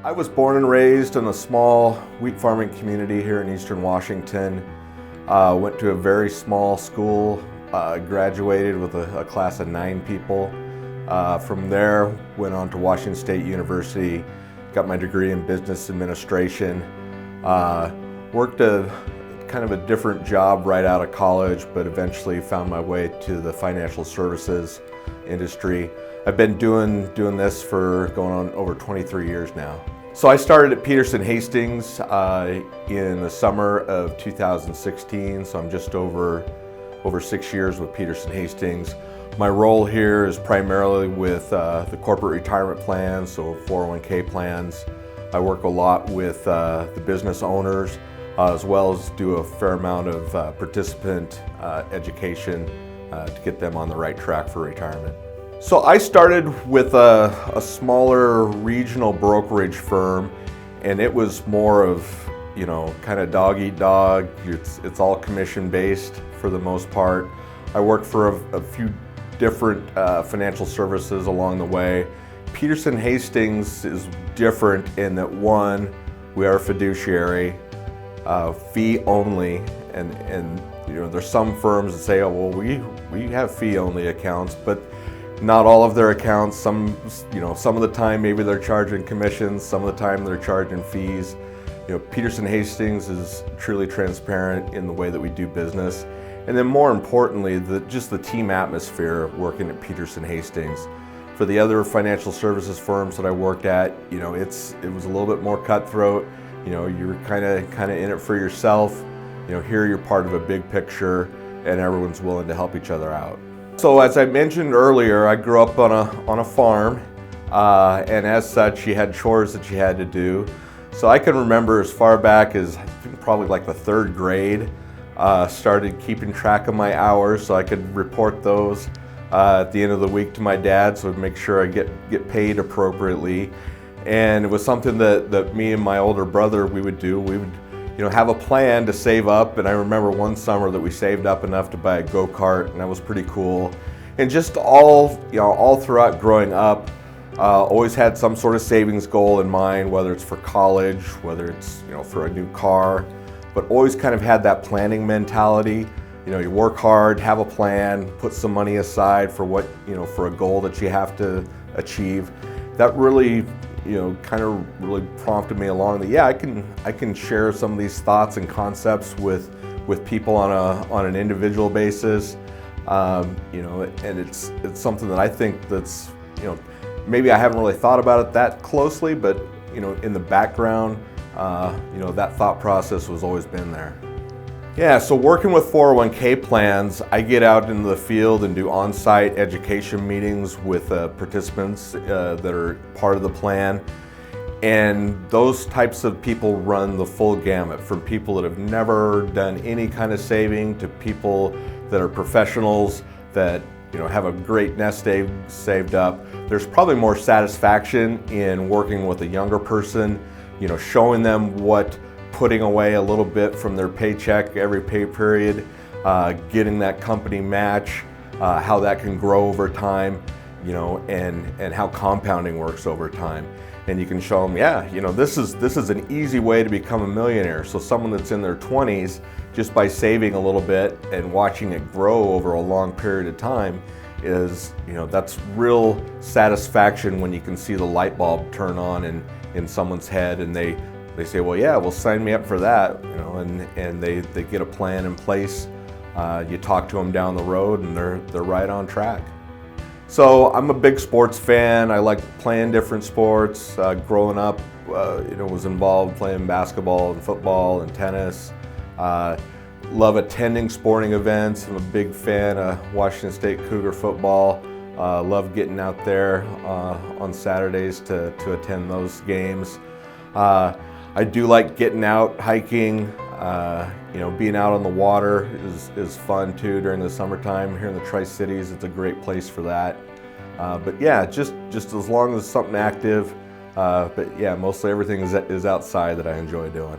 I was born and raised in a small wheat farming community here in Eastern Washington. Went to a very small school, graduated with a class of 9 people. From there, went on to Washington State University, got my degree in business administration. Worked a kind of a different job right out of college, but eventually found my way to the financial services industry. I've been doing this for going on over 23 years now. So I started at Petersen Hastings in the summer of 2016, so I'm just over 6 years with Petersen Hastings. My role here is primarily with the corporate retirement plans, so 401k plans. I work a lot with the business owners, as well as do a fair amount of participant education to get them on the right track for retirement. So I started with a smaller regional brokerage firm, and it was more of, kind of dog eat dog. It's all commission based for the most part. I worked for a few different financial services along the way. Petersen Hastings is different in that, one, we are a fiduciary, fee only, and there's some firms that say, oh well, we have fee only accounts, but not all of their accounts. Some of the time maybe they're charging commissions, some of the time they're charging fees. Petersen Hastings is truly transparent in the way that we do business. And then more importantly, just the team atmosphere working at Petersen Hastings. For the other financial services firms that I worked at, it was a little bit more cutthroat. You're kind of in it for yourself. Here you're part of a big picture, and everyone's willing to help each other out. So as I mentioned earlier, I grew up on a farm, and as such, you had chores that you had to do. So I can remember as far back as I think probably like the 3rd grade, started keeping track of my hours so I could report those at the end of the week to my dad, so I'd make sure I get paid appropriately. And it was something that me and my older brother we would do. We would have a plan to save up, and I remember one summer that we saved up enough to buy a go-kart, and that was pretty cool. And just all throughout growing up, always had some sort of savings goal in mind, whether it's for college, whether it's for a new car, but always kind of had that planning mentality. You work hard, have a plan, put some money aside for what for a goal that you have to achieve. That really kind of really prompted me along that, yeah, I can share some of these thoughts and concepts with people on an individual basis. And it's something that I think that's, maybe I haven't really thought about it that closely, but in the background, that thought process has always been there. Yeah, so working with 401k plans, I get out into the field and do on-site education meetings with participants that are part of the plan. And those types of people run the full gamut, from people that have never done any kind of saving to people that are professionals that have a great nest egg saved up. There's probably more satisfaction in working with a younger person, showing them what putting away a little bit from their paycheck every pay period, getting that company match, how that can grow over time, and how compounding works over time. And you can show them, yeah, this is an easy way to become a millionaire. So someone that's in their 20s, just by saving a little bit and watching it grow over a long period of time, is that's real satisfaction when you can see the light bulb turn on in someone's head, and they say, well, yeah, well, sign me up for that, and they get a plan in place. You talk to them down the road, and they're right on track. So I'm a big sports fan. I like playing different sports. Growing up, was involved playing basketball and football and tennis. Love attending sporting events. I'm a big fan of Washington State Cougar football. Love getting out there on Saturdays to attend those games. I do like getting out, hiking, being out on the water is fun too during the summertime. Here in the Tri-Cities, it's a great place for that. But yeah, just as long as it's something active. But yeah, mostly everything is outside that I enjoy doing.